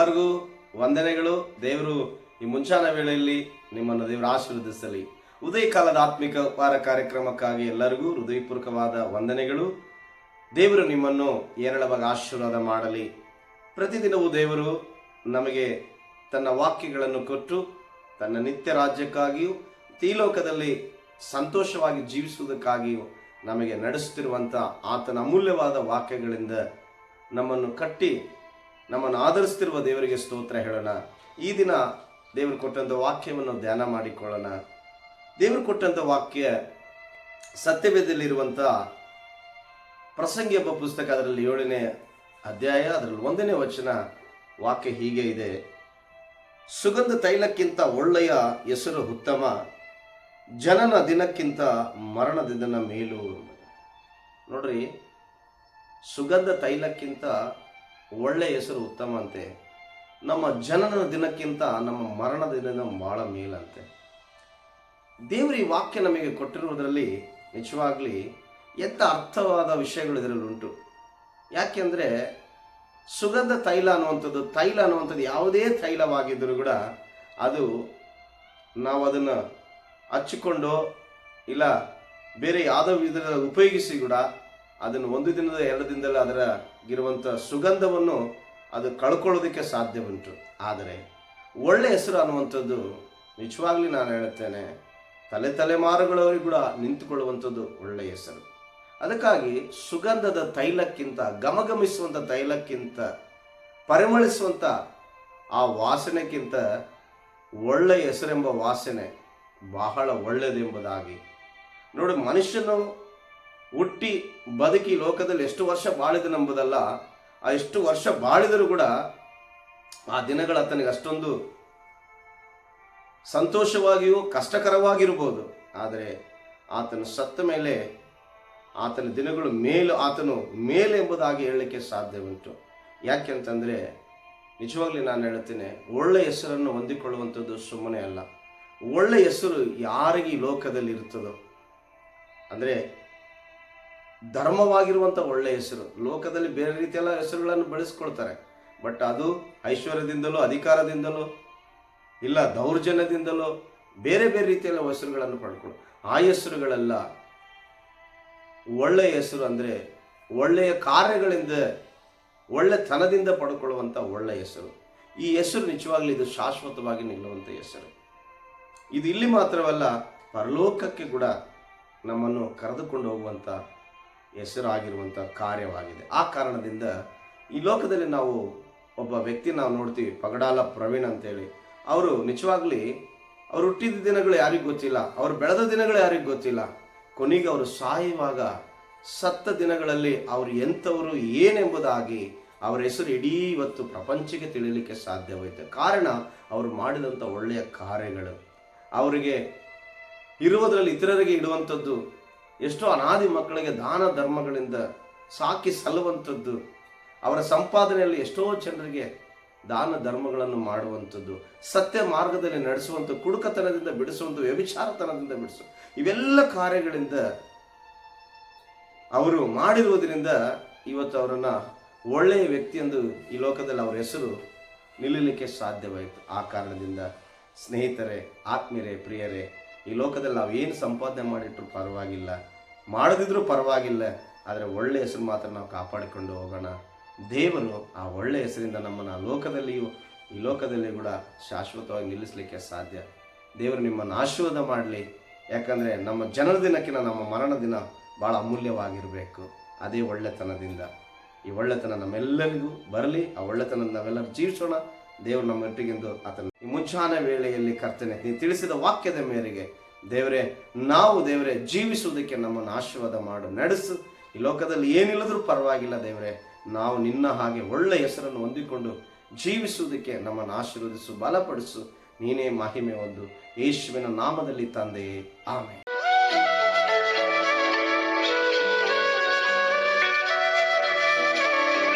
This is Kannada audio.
ಎಲ್ಲರಿಗೂ ವಂದನೆಗಳು. ದೇವರು ಈ ಮುಂಚಾನ ವೇಳೆಯಲ್ಲಿ ನಿಮ್ಮನ್ನು ದೇವರು ಆಶೀರ್ವದಿಸಲಿ. ಉದಯ ಕಾಲದ ಆತ್ಮಿಕ ಉಪಹಾರ ಕಾರ್ಯಕ್ರಮಕ್ಕಾಗಿ ಎಲ್ಲರಿಗೂ ಹೃದಯಪೂರ್ವಕವಾದ ವಂದನೆಗಳು. ದೇವರು ನಿಮ್ಮನ್ನು ಏರಳವಾಗಿ ಆಶೀರ್ವಾದ ಮಾಡಲಿ. ಪ್ರತಿದಿನವೂ ದೇವರು ನಮಗೆ ತನ್ನ ವಾಕ್ಯಗಳನ್ನು ಕೊಟ್ಟು ತನ್ನ ನಿತ್ಯ ರಾಜ್ಯಕ್ಕಾಗಿಯೂ ಈ ಲೋಕದಲ್ಲಿ ಸಂತೋಷವಾಗಿ ಜೀವಿಸುವುದಕ್ಕಾಗಿಯೂ ನಮಗೆ ನಡೆಸುತ್ತಿರುವಂಥ ಆತನ ಅಮೂಲ್ಯವಾದ ವಾಕ್ಯಗಳಿಂದ ನಮ್ಮನ್ನು ಕಟ್ಟಿ ನಮ್ಮನ್ನು ಆಧರಿಸ್ತಿರುವ ದೇವರಿಗೆ ಸ್ತೋತ್ರ ಹೇಳೋಣ. ಈ ದಿನ ದೇವರು ಕೊಟ್ಟಂಥ ವಾಕ್ಯವನ್ನು ಧ್ಯಾನ ಮಾಡಿಕೊಳ್ಳೋಣ. ದೇವರು ಕೊಟ್ಟಂಥ ವಾಕ್ಯ ಸತ್ಯವೇದದಲ್ಲಿರುವಂಥ ಪ್ರಸಂಗಿ ಎಂಬ ಪುಸ್ತಕ, ಅದರಲ್ಲಿ 7ನೇ ಅಧ್ಯಾಯ, ಅದರಲ್ಲಿ 1ನೇ ವಚನ. ವಾಕ್ಯ ಹೀಗೆ ಇದೆ: ಸುಗಂಧ ತೈಲಕ್ಕಿಂತ ಒಳ್ಳೆಯ ಹೆಸರು ಉತ್ತಮ, ಜನನ ದಿನಕ್ಕಿಂತ ಮರಣದ ಮೇಲು. ನೋಡ್ರಿ, ಸುಗಂಧ ತೈಲಕ್ಕಿಂತ ಒಳ್ಳೆಯ ಹೆಸರು ಉತ್ತಮ ಅಂತೆ, ನಮ್ಮ ಜನನ ದಿನಕ್ಕಿಂತ ನಮ್ಮ ಮರಣದ ದಿನ ಬಹಳ ಮೇಲಂತೆ. ದೇವರು ಈ ವಾಕ್ಯ ನಮಗೆ ಕೊಟ್ಟಿರುವುದರಲ್ಲಿ ನಿಜವಾಗ್ಲಿ ಎಂಥ ಅರ್ಥವಾದ ವಿಷಯಗಳು ಇದರಲ್ಲಿ ಉಂಟು. ಯಾಕೆಂದರೆ ಸುಗಂಧ ತೈಲ ಅನ್ನುವಂಥದ್ದು ಯಾವುದೇ ತೈಲವಾಗಿದ್ದರೂ ಕೂಡ ಅದು ನಾವು ಅದನ್ನು ಹಚ್ಚಿಕೊಂಡು ಇಲ್ಲ ಬೇರೆ ಯಾವುದೋ ವಿಧದ ಉಪಯೋಗಿಸಿ ಕೂಡ ಅದನ್ನು 1 ದಿನದ 2 ದಿನದಲ್ಲಿ ಅದರಗಿರುವಂಥ ಸುಗಂಧವನ್ನು ಅದು ಕಳ್ಕೊಳ್ಳೋದಕ್ಕೆ ಸಾಧ್ಯ ಉಂಟು. ಆದರೆ ಒಳ್ಳೆ ಹೆಸರು ಅನ್ನುವಂಥದ್ದು ನಿಜವಾಗ್ಲಿ ನಾನು ಹೇಳುತ್ತೇನೆ, ತಲೆಮಾರುಗಳವರೆಗೂ ಕೂಡ ನಿಂತುಕೊಳ್ಳುವಂಥದ್ದು ಒಳ್ಳೆಯ ಹೆಸರು. ಅದಕ್ಕಾಗಿ ಸುಗಂಧದ ತೈಲಕ್ಕಿಂತ, ಘಮಘಮಿಸುವಂಥ ತೈಲಕ್ಕಿಂತ, ಪರಿಮಳಿಸುವಂಥ ಆ ವಾಸನೆಗಿಂತ ಒಳ್ಳೆಯ ಹೆಸರೆಂಬ ವಾಸನೆ ಬಹಳ ಒಳ್ಳೆಯದೆಂಬುದಾಗಿ ನೋಡಿ. ಮನುಷ್ಯನು ಹುಟ್ಟಿ ಬದುಕಿ ಲೋಕದಲ್ಲಿ ಎಷ್ಟು ವರ್ಷ ಬಾಳಿದನೆಂಬುದಲ್ಲ, ಆ ಎಷ್ಟು ವರ್ಷ ಬಾಳಿದರೂ ಕೂಡ ಆ ದಿನಗಳು ಆತನಿಗೆ ಅಷ್ಟೊಂದು ಸಂತೋಷವಾಗಿಯೂ ಕಷ್ಟಕರವಾಗಿರ್ಬೋದು. ಆದರೆ ಆತನು ಸತ್ತ ಮೇಲೆ ಆತನ ದಿನಗಳು ಆತನು ಮೇಲೆ ಎಂಬುದಾಗಿ ಹೇಳಲಿಕ್ಕೆ ಸಾಧ್ಯ ಉಂಟು. ಯಾಕೆಂತಂದರೆ ನಿಜವಾಗ್ಲಿ ನಾನು ಹೇಳ್ತೇನೆ, ಒಳ್ಳೆಯ ಹೆಸರನ್ನು ಹೊಂದಿಕೊಳ್ಳುವಂಥದ್ದು ಸುಮ್ಮನೆ ಅಲ್ಲ. ಒಳ್ಳೆಯ ಹೆಸರು ಯಾರಿಗೆ ಈ ಲೋಕದಲ್ಲಿ ಇರ್ತದೋ, ಅಂದರೆ ಧರ್ಮವಾಗಿರುವಂಥ ಒಳ್ಳೆಯ ಹೆಸರು. ಲೋಕದಲ್ಲಿ ಬೇರೆ ರೀತಿಯೆಲ್ಲ ಹೆಸರುಗಳನ್ನು ಬೆಳೆಸ್ಕೊಳ್ತಾರೆ, ಬಟ್ ಅದು ಐಶ್ವರ್ಯದಿಂದಲೋ, ಅಧಿಕಾರದಿಂದಲೋ, ಇಲ್ಲ ದೌರ್ಜನ್ಯದಿಂದಲೋ ಬೇರೆ ಬೇರೆ ರೀತಿಯಲ್ಲ ಹೆಸರುಗಳನ್ನು ಪಡ್ಕೊಳ್ಳೋ. ಆ ಹೆಸರುಗಳೆಲ್ಲ ಒಳ್ಳೆಯ ಹೆಸರು ಅಂದರೆ ಒಳ್ಳೆಯ ಕಾರ್ಯಗಳಿಂದ, ಒಳ್ಳೆತನದಿಂದ ಪಡ್ಕೊಳ್ಳುವಂಥ ಒಳ್ಳೆಯ ಹೆಸರು. ಈ ಹೆಸರು ನಿಜವಾಗ್ಲೂ ಇದು ಶಾಶ್ವತವಾಗಿ ನಿಲ್ಲುವಂಥ ಹೆಸರು. ಇದು ಇಲ್ಲಿ ಮಾತ್ರವಲ್ಲ, ಪರಲೋಕಕ್ಕೆ ಕೂಡ ನಮ್ಮನ್ನು ಕರೆದುಕೊಂಡು ಹೋಗುವಂಥ ಹೆಸರಾಗಿರುವಂಥ ಕಾರ್ಯವಾಗಿದೆ. ಆ ಕಾರಣದಿಂದ ಈ ಲೋಕದಲ್ಲಿ ನಾವು ಒಬ್ಬ ವ್ಯಕ್ತಿ ನಾವು ನೋಡ್ತೀವಿ, ಪಗಡಾಲ ಪ್ರವೀಣ್ ಅಂತೇಳಿ. ಅವರು ನಿಜವಾಗ್ಲಿ ಅವರು ಹುಟ್ಟಿದ ದಿನಗಳು ಯಾರಿಗೂ ಗೊತ್ತಿಲ್ಲ, ಅವರು ಬೆಳೆದ ದಿನಗಳು ಯಾರಿಗೂ ಗೊತ್ತಿಲ್ಲ. ಕೊನೆಗೆ ಅವರು ಸಾಯುವಾಗ ಸತ್ತ ದಿನಗಳಲ್ಲಿ ಅವರು ಎಂಥವರು ಏನೆಂಬುದಾಗಿ ಅವರ ಹೆಸರು ಇಡೀ ಇವತ್ತು ಪ್ರಪಂಚಕ್ಕೆ ತಿಳಿಯಲಿಕ್ಕೆ ಸಾಧ್ಯವಾಯಿತು. ಕಾರಣ ಅವರು ಮಾಡಿದಂಥ ಒಳ್ಳೆಯ ಕಾರ್ಯಗಳು, ಅವರಿಗೆ ಇರುವುದರಲ್ಲಿ ಇತರರಿಗೆ ಇಡುವಂಥದ್ದು, ಎಷ್ಟೋ ಅನಾದಿ ಮಕ್ಕಳಿಗೆ ದಾನ ಧರ್ಮಗಳಿಂದ ಸಾಕಿ ಸಲ್ಲುವಂಥದ್ದು, ಅವರ ಸಂಪಾದನೆಯಲ್ಲಿ ಎಷ್ಟೋ ಜನರಿಗೆ ದಾನ ಧರ್ಮಗಳನ್ನು ಮಾಡುವಂಥದ್ದು, ಸತ್ಯ ಮಾರ್ಗದಲ್ಲಿ ನಡೆಸುವಂಥ, ಕುಡುಕತನದಿಂದ ಬಿಡಿಸುವಂಥ, ವ್ಯಭಿಚಾರತನದಿಂದ ಬಿಡಿಸು, ಇವೆಲ್ಲ ಕಾರ್ಯಗಳಿಂದ ಅವರು ಮಾಡಿರುವುದರಿಂದ ಇವತ್ತು ಅವರನ್ನು ಒಳ್ಳೆಯ ವ್ಯಕ್ತಿ ಎಂದು ಈ ಲೋಕದಲ್ಲಿ ಅವರ ಹೆಸರು ನಿಲ್ಲಲಿಕ್ಕೆ ಸಾಧ್ಯವಾಯಿತು. ಆ ಕಾರಣದಿಂದ ಸ್ನೇಹಿತರೆ, ಆತ್ಮೀಯರೇ, ಪ್ರಿಯರೇ, ಈ ಲೋಕದಲ್ಲಿ ನಾವು ಏನು ಸಂಪಾದನೆ ಮಾಡಿಟ್ಟರು ಪರವಾಗಿಲ್ಲ, ಮಾಡದಿದ್ರೂ ಪರವಾಗಿಲ್ಲ, ಆದರೆ ಒಳ್ಳೆಯ ಹೆಸರು ಮಾತ್ರ ನಾವು ಕಾಪಾಡಿಕೊಂಡು ಹೋಗೋಣ. ದೇವರು ಆ ಒಳ್ಳೆಯ ಹೆಸರಿಂದ ನಮ್ಮನ್ನು ಲೋಕದಲ್ಲಿಯೂ ಈ ಲೋಕದಲ್ಲಿ ಕೂಡ ಶಾಶ್ವತವಾಗಿ ನಿಲ್ಲಿಸಲಿಕ್ಕೆ ಸಾಧ್ಯ. ದೇವರು ನಿಮ್ಮನ್ನು ಆಶೀರ್ವಾದ ಮಾಡಲಿ. ಯಾಕಂದರೆ ನಮ್ಮ ಜನನ ದಿನಕ್ಕಿಂತ ನಮ್ಮ ಮರಣ ದಿನ ಭಾಳ ಅಮೂಲ್ಯವಾಗಿರಬೇಕು. ಅದೇ ಒಳ್ಳೆತನದಿಂದ ಈ ಒಳ್ಳೆತನ ನಮ್ಮೆಲ್ಲರಿಗೂ ಬರಲಿ. ಆ ಒಳ್ಳೆತನ ನಾವೆಲ್ಲರೂ ಜೀವಿಸೋಣ. ದೇವರು ನಮ್ಮೊಟ್ಟಿಗೆಂದು ಆತನ ಈ ಮುಂಚಾನ ವೇಳೆಯಲ್ಲಿ ಕರ್ತನೆ ನೀವು ತಿಳಿಸಿದ ವಾಕ್ಯದ ಮೇರೆಗೆ ದೇವರೇ ಜೀವಿಸುವುದಕ್ಕೆ ನಮ್ಮನ್ನು ಆಶೀರ್ವಾದ ಮಾಡು, ನಡೆಸು. ಈ ಲೋಕದಲ್ಲಿ ಏನಿಲ್ಲದ್ರೂ ಪರವಾಗಿಲ್ಲ ದೇವರೇ, ನಾವು ನಿನ್ನ ಹಾಗೆ ಒಳ್ಳೆಯ ಹೆಸರನ್ನು ಹೊಂದಿಕೊಂಡು ಜೀವಿಸುವುದಕ್ಕೆ ನಮ್ಮನ್ನು ಆಶೀರ್ವದಿಸು, ಬಲಪಡಿಸು. ನೀನೇ ಮಹಿಮೆ ಹೊಂದು, ಯೇಸುವಿನ ನಾಮದಲ್ಲಿ ತಂದೆಯೇ, ಆಮೆನ್.